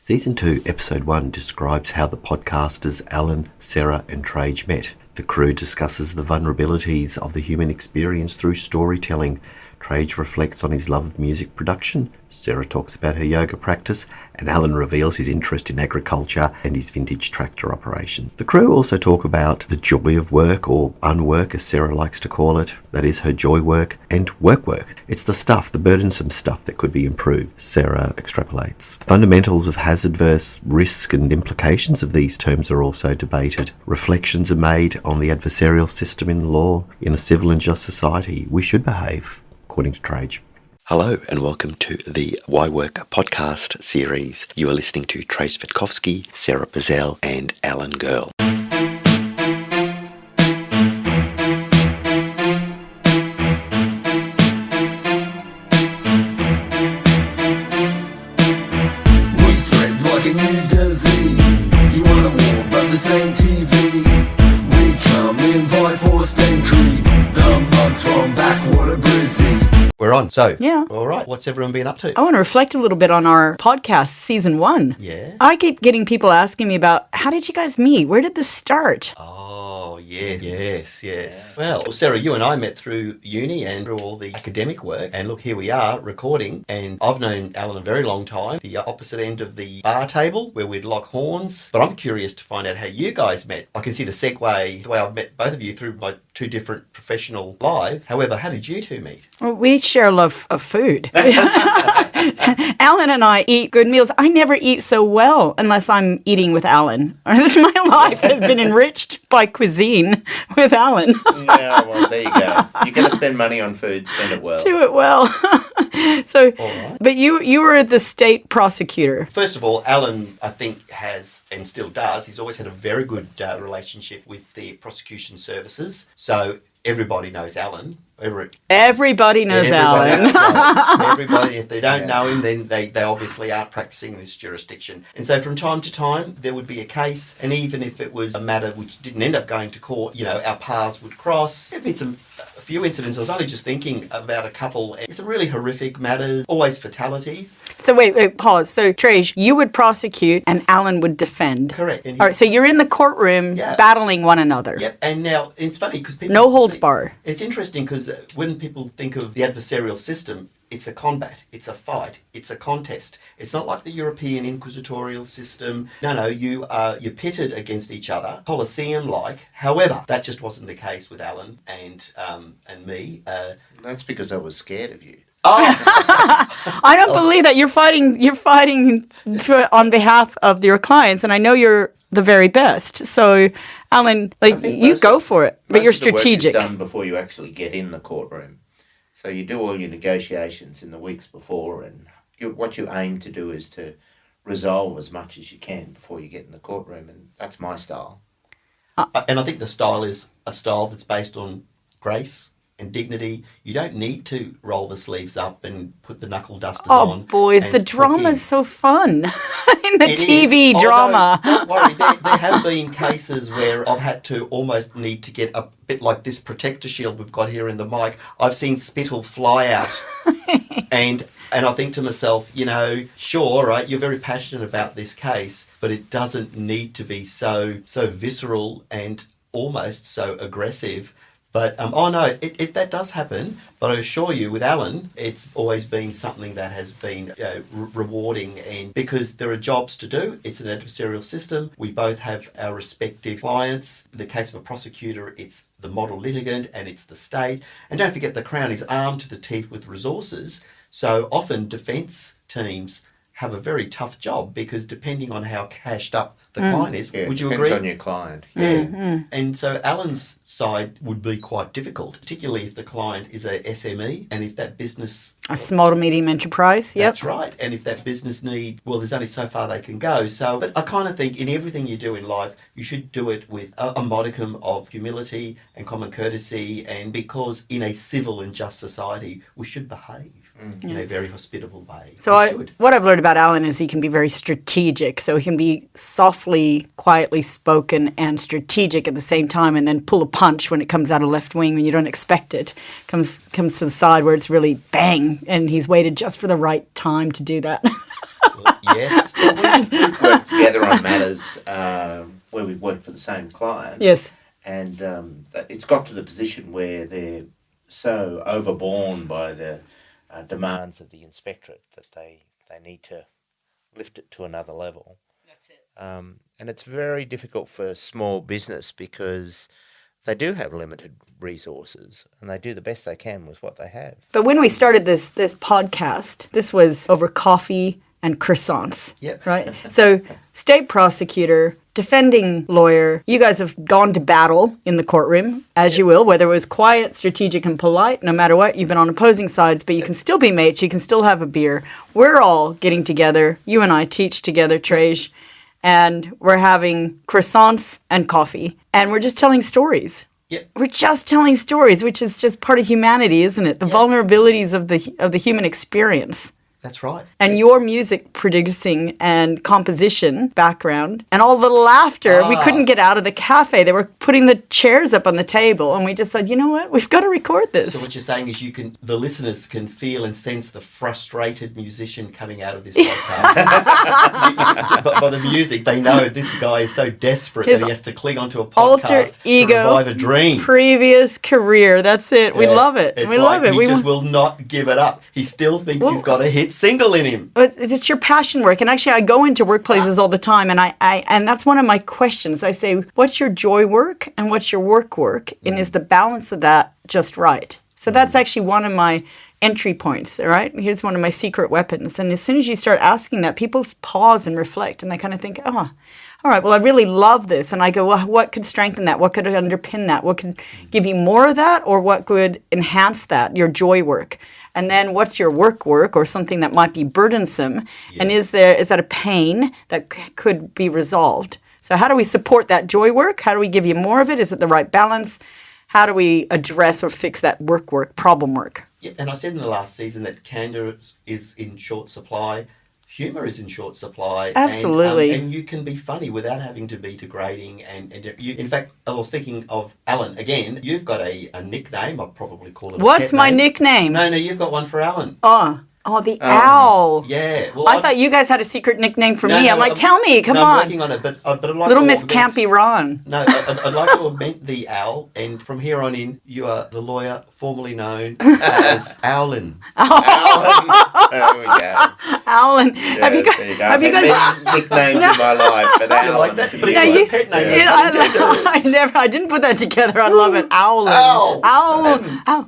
Season 2, Episode 1 describes how the podcasters Alan, Sara and Trajce met. The crew discusses the vulnerabilities of the human experience through storytelling. Trajce reflects on his love of music production, Sara talks about her yoga practice, and Alan reveals his interest in agriculture and his vintage tractor operation. The crew also talk about the joy of work, or unwork as Sara likes to call it, that is her joy work, and work-work. It's the stuff, the burdensome stuff that could be improved, Sara extrapolates. The fundamentals of hazard versus risk and implications of these terms are also debated. Reflections are made on the adversarial system in the law. In a civil and just society, we should behave according to Trajce. Hello and welcome to the Why Work podcast series. You are listening to Trajce Vitkovsky, Sara Bazell and Alan Girl. We spread like a new disease. You wanna war but this ain't TV. We come in by forced entry. The mugs from Backwater Brizzy. We're on. So, Yeah. All right. What's everyone been up to? I want to reflect a little bit on our podcast, season 1. Yeah. I keep getting people asking me about, how did you guys meet? Where did this start? Oh, yes. Well, Sara, you and I met through uni and through all the academic work. And look, here we are recording. And I've known Alan a very long time, the opposite end of the bar table where we'd lock horns. But I'm curious to find out how you guys met. I can see the segue, the way I've met both of you through my two different professional lives. However, how did you two meet? Well, we share a love of food. Alan and I eat good meals. I never eat so well unless I'm eating with Alan. My life has been enriched by cuisine with Alan. Yeah, well, there you go. You're going to spend money on food, spend it well. Do it well. So, All right. but you were the state prosecutor. First of all, Alan, I think, has and still does. He's always had a very good relationship with the prosecution services. So everybody knows Alan. Everybody knows Alan. Everybody, if they don't know him, then they obviously aren't practicing in this jurisdiction. And so from time to time, there would be a case, and even if it was a matter which didn't end up going to court, our paths would cross. There'd been a few incidents. I was only just thinking about a couple, some really horrific matters, always fatalities. So wait, pause. So Trajce, you would prosecute and Alan would defend. Correct. And All right, so you're in the courtroom battling one another. Yep, and now it's funny because people... No holds bar. It's interesting because when people think of the adversarial system, it's a combat, it's a fight, it's a contest. It's not like the European inquisitorial system. No, you're pitted against each other, Colosseum-like. However, that just wasn't the case with Alan and me. That's because I was scared of you. I don't believe that. You're fighting on behalf of your clients, and I know you're the very best. So, Alan, you go for it, but you're strategic. Most of the work is done before you actually get in the courtroom. So you do all your negotiations in the weeks before, and what you aim to do is to resolve as much as you can before you get in the courtroom, and that's my style. And I think the style is a style that's based on grace and dignity. You don't need to roll the sleeves up and put the knuckle dusters on. Oh, boys, the drama is so fun. In the TV drama. No, don't worry. There have been cases where I've had to almost need to get a bit like this protector shield we've got here in the mic. I've seen spittle fly out. And I think to myself, sure, right, you're very passionate about this case, but it doesn't need to be so visceral and almost so aggressive. But, that does happen. But I assure you, with Alan, it's always been something that has been rewarding. And because there are jobs to do, it's an adversarial system. We both have our respective clients. In the case of a prosecutor, it's the model litigant and it's the state. And don't forget, the Crown is armed to the teeth with resources. So often defence teams have a very tough job because depending on how cashed up the client is, would you agree? Depends on your client. Yeah. And so Alan's side would be quite difficult, particularly if the client is a SME and if that business... A small to medium enterprise, yep. That's right. And if that business needs... Well, there's only so far they can go. So, but I kind of think in everything you do in life, you should do it with a modicum of humility and common courtesy, and because in a civil and just society, we should behave in a very hospitable way. So what I've learned about Alan is he can be very strategic. So he can be softly, quietly spoken and strategic at the same time, and then pull a punch when it comes out of left wing when you don't expect it. Comes to the side where it's really bang, and he's waited just for the right time to do that. Yes. We've worked together on matters where we've worked for the same client. Yes. And it's got to the position where they're so overborne by the demands of the inspectorate that they need to lift it to another level. That's it. And it's very difficult for small business because they do have limited resources and they do the best they can with what they have. But when we started this podcast, this was over coffee and croissants. Yep. Right? So state prosecutor, defending lawyer, you guys have gone to battle in the courtroom, as you will, whether it was quiet, strategic, and polite, no matter what. You've been on opposing sides, but you can still be mates. You can still have a beer. We're all getting together. You and I teach together, Trajce, and we're having croissants and coffee, and we're just telling stories. Yep. We're just telling stories, which is just part of humanity, isn't it? The vulnerabilities of the human experience. That's right. And your music producing and composition background and all the laughter. We couldn't get out of the cafe. They were putting the chairs up on the table and we just said, you know what? We've got to record this. So what you're saying is the listeners can feel and sense the frustrated musician coming out of this podcast. But by the music, they know this guy is so desperate that he has to cling onto a alter podcast ego, to revive a dream. Previous career. That's it. We love it. It's We love it. He just will not give it up. He still thinks he's got a hit single in him. But it's your passion work, and actually, I go into workplaces all the time, and I and that's one of my questions. I say, "What's your joy work, and what's your work?" And is the balance of that just right? So that's actually one of my entry points. All right, here's one of my secret weapons. And as soon as you start asking that, people pause and reflect, and they kind of think, "Oh, all right. Well, I really love this." And I go, "Well, what could strengthen that? What could underpin that? What could give you more of that, or what could enhance that? Your joy work." And then what's your work or something that might be burdensome? Yeah. And is that a pain that could be resolved? So how do we support that joy work? How do we give you more of it? Is it the right balance? How do we address or fix that work, problem work? Yeah, and I said in the last season that candour is in short supply. Humour is in short supply. Absolutely. And you can be funny without having to be degrading. And you, in fact, I was thinking of Alan again. You've got a nickname. I'll probably call it What's my nickname? No, you've got one for Alan. Oh, the owl. Yeah. Well, I thought you guys had a secret nickname for me. I'm like, tell me, come on. I'm working on it, but I'd like Little Miss Campy Ron. No, I'd like to augment the owl, and from here on in, you are the lawyer formerly known as Owlin. Owlin. There we go. Owlin. Yeah, have you guys? Nicknames in my life, but Owlin. Like that? But it's a pet name. I didn't put that together. I love it. Owlin. Owl.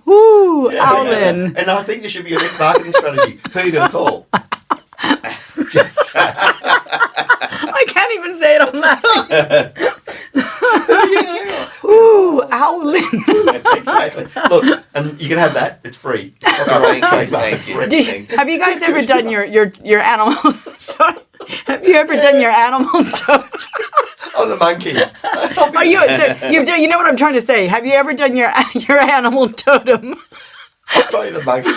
Ooh, Owlin. And I think this should be your next marketing strategy. Who are you going to call? I can't even say it. I'm laughing. Ooh, Owlin. Exactly. Look, and you can have that. It's free. Thank you. Have you guys ever done your animal? Sorry. Have you ever done your animal totem? Oh, the monkey. Are you know what I'm trying to say? Have you ever done your animal totem? Probably the monkey.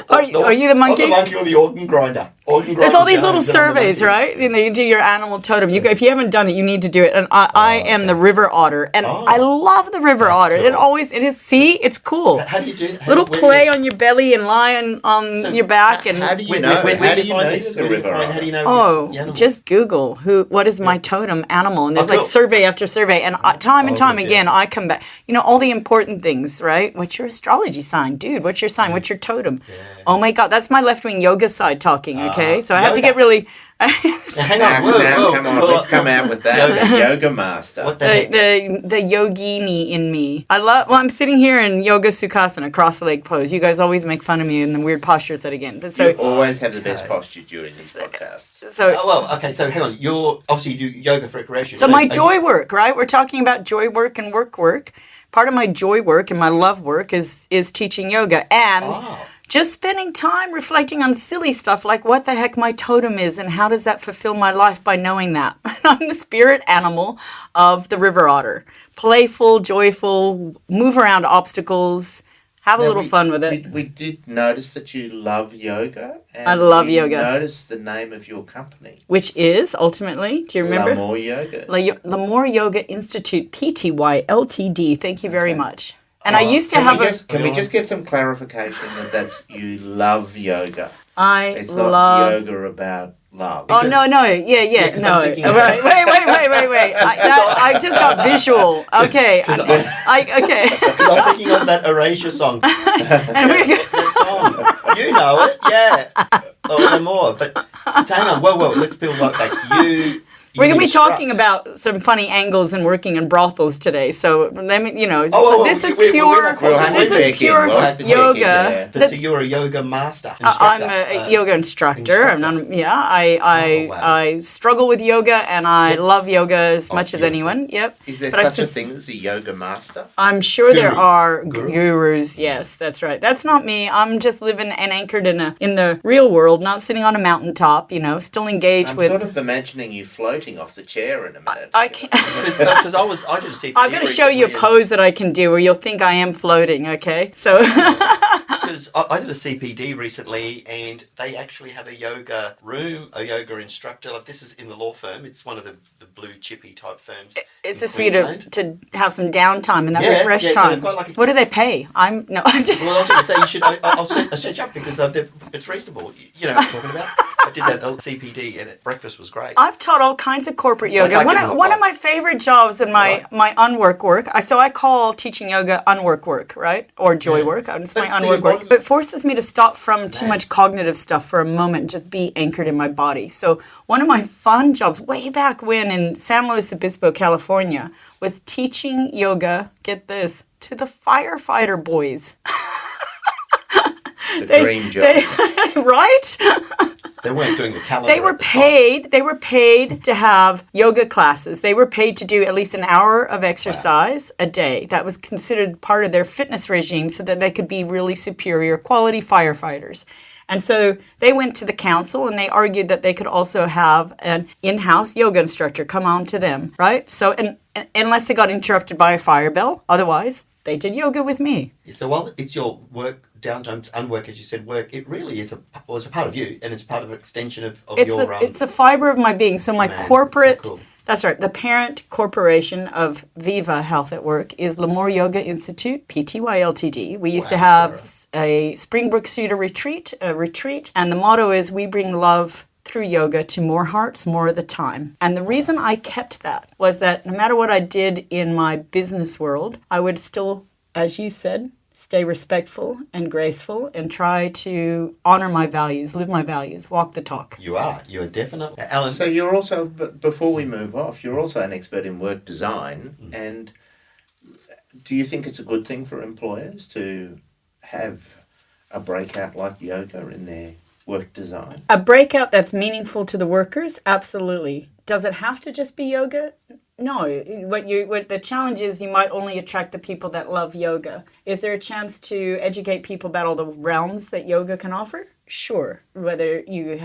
Are you the monkey? Or the monkey or the organ grinder. There's all these little surveys, right? And you do your animal totem. If you haven't done it, you need to do it. And I am the river otter, and I love the river otter. Cool. It is. See, it's cool. How do you do that? Little play on your belly and lie on your back. And how do you know? How do you know? Oh, just Google what is my totem animal, and there's survey after survey, and time and time again I come back. All the important things, right? What's your astrology sign, dude? What's your sign? What's your totem? Yeah. Oh my God, that's my left-wing yoga side talking. Okay, so I have to get really. Hang on, come on, let's come out with that. Yoga master. What the heck? The yogini in me. I'm sitting here in yoga sukhasana, cross the leg pose. You guys always make fun of me in the weird postures that again. But you always have the best posture during these podcasts. So hang on. You do yoga for recreation. So my joy work, right? We're talking about joy work and work. Part of my joy work and my love work is teaching yoga and just spending time reflecting on silly stuff like what the heck my totem is and how does that fulfill my life by knowing that. I'm the spirit animal of the river otter. Playful, joyful, move around obstacles, have a little fun with it. We did notice that you love yoga. And I love yoga. Notice the name of your company. Which is, ultimately, do you remember? L'Amour Yoga. L'Amour Yoga Institute, Pty Ltd. Thank you very much. And I used to have Can we just get some clarification that you love yoga? It's not yoga about love. Oh, no. Yeah, 'cause no. I'm thinking- Right. Wait. I just got visual. Okay. Okay. Because I'm thinking of that Erasure song. And we're That song. You know it, yeah. Or more. But hang on, whoa, let's peel right back. We're going to be instruct. talking about some funny angles in working in brothels today. So let me, this is we're pure, not going to- this we'll is pure We'll have to check in, yoga. yeah. But so you're a yoga master, I'm instructor. a yoga instructor. I struggle with yoga and I love yoga as much as beautiful. anyone. Yep. Is there But I such a fis- thing as a yoga master? I'm sure there Guru. are Guru? gurus. Yes, that's right. That's not me. I'm just living and anchored in the real world, not sitting on a mountaintop. Still engaged I'm with. sort of imagining you floating off the chair in a minute. I can't. Because I did a CPD I'm going to show you a recently, pose that I can do, or you'll think I am floating. Okay, so. Because I did a CPD recently, and they actually have a yoga room, a yoga instructor. Like this is in the law firm. It's one of the blue chippy type firms. Is in this for you Queensland. to have some downtime and that Yeah, refresh yeah, so time? they've got like a- What do they pay? I'm just. Well, I was going to say you should. I'll set you up because it's reasonable. You know what I'm talking about. I did that CPD, and breakfast was great. I've taught all kinds of corporate yoga. I One can- of my favorite jobs in my unwork-work. So I call teaching yoga unwork-work, right? Or joy work. It's But my it's the unwork-work. embodiment. But it forces me to stop from too much cognitive stuff for a moment and just be anchored in my body. So one of my fun jobs way back when in San Luis Obispo, California, was teaching yoga, get this, to the firefighter boys. It's a dream job. Right? They weren't doing the calendar. They were at the time. paid. They were paid to have yoga classes. They were paid to do at least an hour of exercise a day. That was considered part of their fitness regime so that they could be really superior quality firefighters. And so they went to the council and they argued that they could also have an in-house yoga instructor come on to them, right? So, and unless they got interrupted by a fire bell, otherwise they did yoga with me. So while it's your work, downtime, unwork, as you said, work, it really is it's a part of you, and it's part of an extension of your... It's the fiber of my being. So my Man, that's corporate... so cool. That's right. The parent corporation of Viva Health at Work is Lemoore Yoga Institute, Pty Ltd. We used to have a Springbrook Cedar retreat, and the motto is we bring love through yoga to more hearts more of the time. And the reason I kept that was that no matter what I did in my business world, I would still, as you said, stay respectful and graceful and try to honor my values, live my values, walk the talk. You are definitely... Alan, So you're also, before we move off, you're also an expert in work design. And do you think it's a good thing for employers to have a breakout like yoga in their work design? A breakout that's meaningful to the workers? Absolutely. Does it have to just be yoga? No. What the challenge is, you might only attract the people that love yoga. Is there a chance to educate people about all the realms that yoga can offer? Sure. Whether you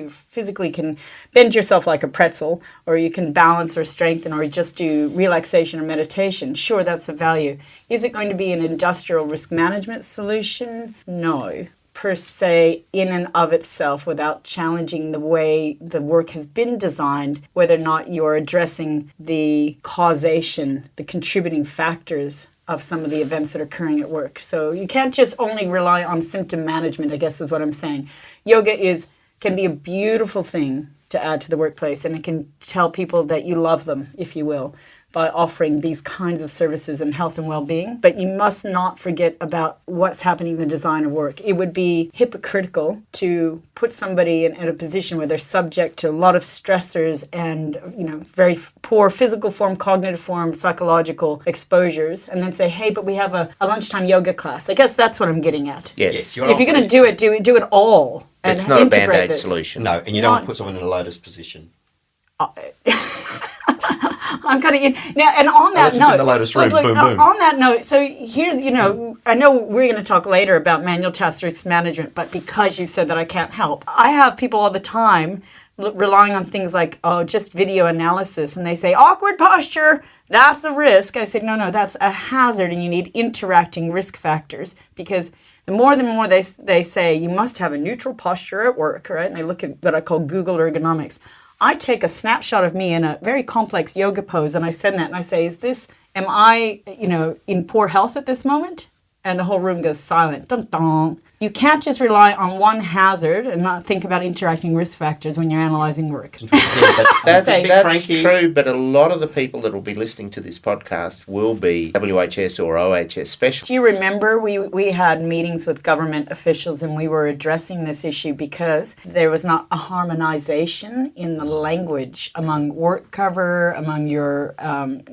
physically can bend yourself like a pretzel, or you can balance or strengthen, or just do relaxation or meditation. Sure, that's a value. Is it going to be an industrial risk management solution? No. Per se, in and of itself, without challenging the way the work has been designed, whether or not you're addressing the causation, the contributing factors of some of the events that are occurring at work. So you can't just only rely on symptom management, I guess is what I'm saying. Yoga can be a beautiful thing to add to the workplace, and it can tell people that you love them, if you will, by offering these kinds of services in health and well-being. But you must not forget about what's happening in the design of work. It would be hypocritical to put somebody in a position where they're subject to a lot of stressors and very poor physical form, cognitive form, psychological exposures, and then say, hey, but we have a lunchtime yoga class. I guess that's what I'm getting at. Yes. If you're going to do it all. And It's not a integrate Band-Aid this. solution. no, and you don't want to put someone in a lotus position. I'm kind of now, and on that Unless it's note, in the lotus room, boom, boom. On that note, so here's I know we're going to talk later about manual task risk management, but because you said that, I can't help. I have people all the time relying on things like just video analysis, and they say awkward posture, that's a risk. I say no, that's a hazard, and you need interacting risk factors, because the more they say you must have a neutral posture at work, right? And they look at what I call Google ergonomics. I take a snapshot of me in a very complex yoga pose, and I send that, and I say, am I, in poor health at this moment? And the whole room goes silent. Dun, dun. You can't just rely on one hazard and not think about interacting risk factors when you're analysing work. That's true, but a lot of the people that will be listening to this podcast will be WHS or OHS specialists. Do you remember we had meetings with government officials and we were addressing this issue because there was not a harmonisation in the language among work cover, among your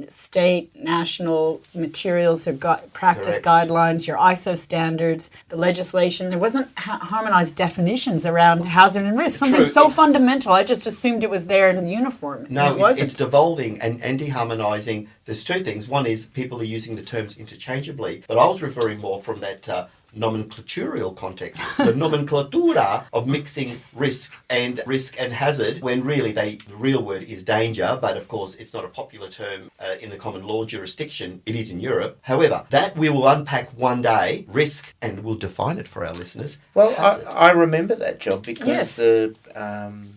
state, national materials, or practice guidelines, your ISO standards, the legislation. There wasn't harmonised definitions around hazard and risk. Something so fundamental. I just assumed it was there in the uniform. No, it's devolving and deharmonising. There's two things. One is people are using the terms interchangeably, but I was referring more from that nomenclaturial context, the nomenclatura of mixing risk and hazard, when really the real word is danger, but of course it's not a popular term in the common law jurisdiction. It is in Europe. However, that we will unpack one day, risk, and we'll define it for our listeners. Well, I remember that job because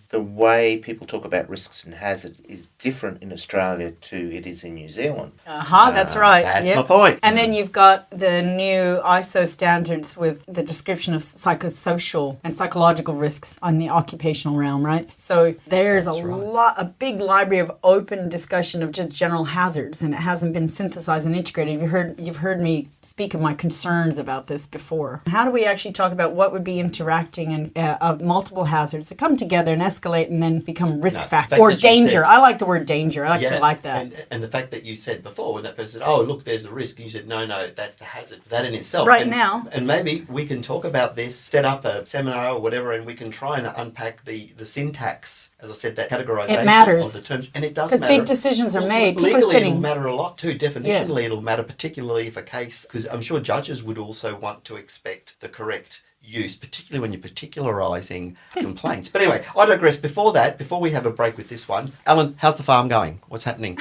the way people talk about risks and hazard is different in Australia to it is in New Zealand. That's right. That's my point. And then you've got the new ISO standards with the description of psychosocial and psychological risks on the occupational realm, right? So there's a big library of open discussion of just general hazards, and it hasn't been synthesized and integrated. You've heard me speak of my concerns about this before. How do we actually talk about what would be interacting and of multiple hazards that come together and escalate and then become risk factor or danger? I like the word danger. I actually like that. And the fact that you said before, when that person said, "Oh, look, there's a risk," and you said, "No, that's the hazard." That in itself, now, and maybe we can talk about this, set up a seminar or whatever, and we can try and unpack the syntax, as I said, that categorization of the terms, and it does matter. Because big decisions are made. Legally, it'll matter a lot too. Definitionally, it'll matter, particularly if a case, because I'm sure judges would also want to expect the correct use, particularly when you're particularising complaints. But anyway, I digress. Before we have a break with this one, Alan, how's the farm going? What's happening?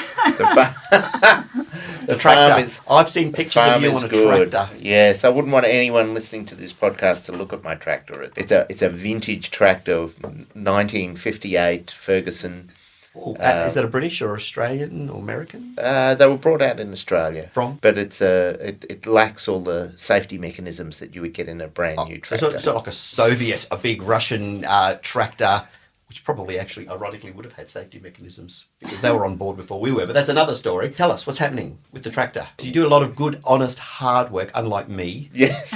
The tractor. I've seen pictures of you on a tractor. Yes, I wouldn't want anyone listening to this podcast to look at my tractor. It's a vintage tractor of 1958 Ferguson. Is that a British or Australian or American? They were brought out in Australia. From? But it lacks all the safety mechanisms that you would get in a brand new tractor. So it's not like a big Russian tractor, which probably actually, ironically, would have had safety mechanisms because they were on board before we were. But that's another story. Tell us, what's happening with the tractor? Do you do a lot of good, honest, hard work, unlike me? Yes.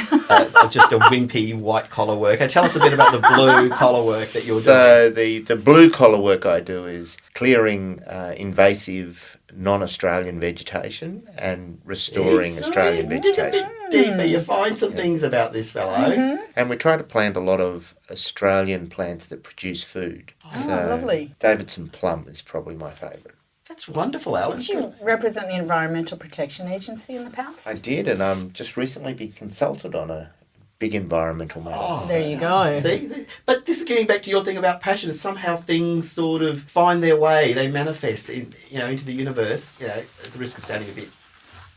Just a wimpy white-collar work. Tell us a bit about the blue-collar work that you're doing. So the blue-collar work I do is clearing invasive non-Australian vegetation and restoring Australian vegetation. Deeper, you find some things about this fellow. Mm-hmm. And we try to plant a lot of Australian plants that produce food. Oh, lovely. Davidson plum is probably my favourite. That's wonderful, Alan. Did you represent the Environmental Protection Agency in the past? I did, and I'm just recently been consulted on a big environmental matter. Oh, there you go. See? But this is getting back to your thing about passion. Somehow things sort of find their way. They manifest into the universe, at the risk of sounding a bit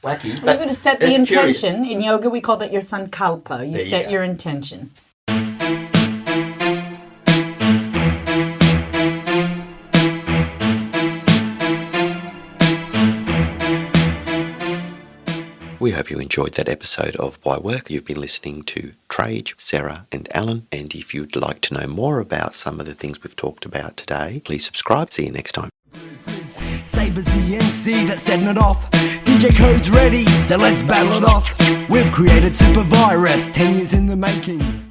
wacky. We're going to set the intention. Curious. In yoga, we call that your sankalpa. You set your intention. We hope you enjoyed that episode of Why Work. You've been listening to Trajce, Sara and Alan. And if you'd like to know more about some of the things we've talked about today, please subscribe. See you next time. Sabres the MC that's setting it off. DJ Code's ready, so let's battle it off. We've created super virus, 10 years in the making.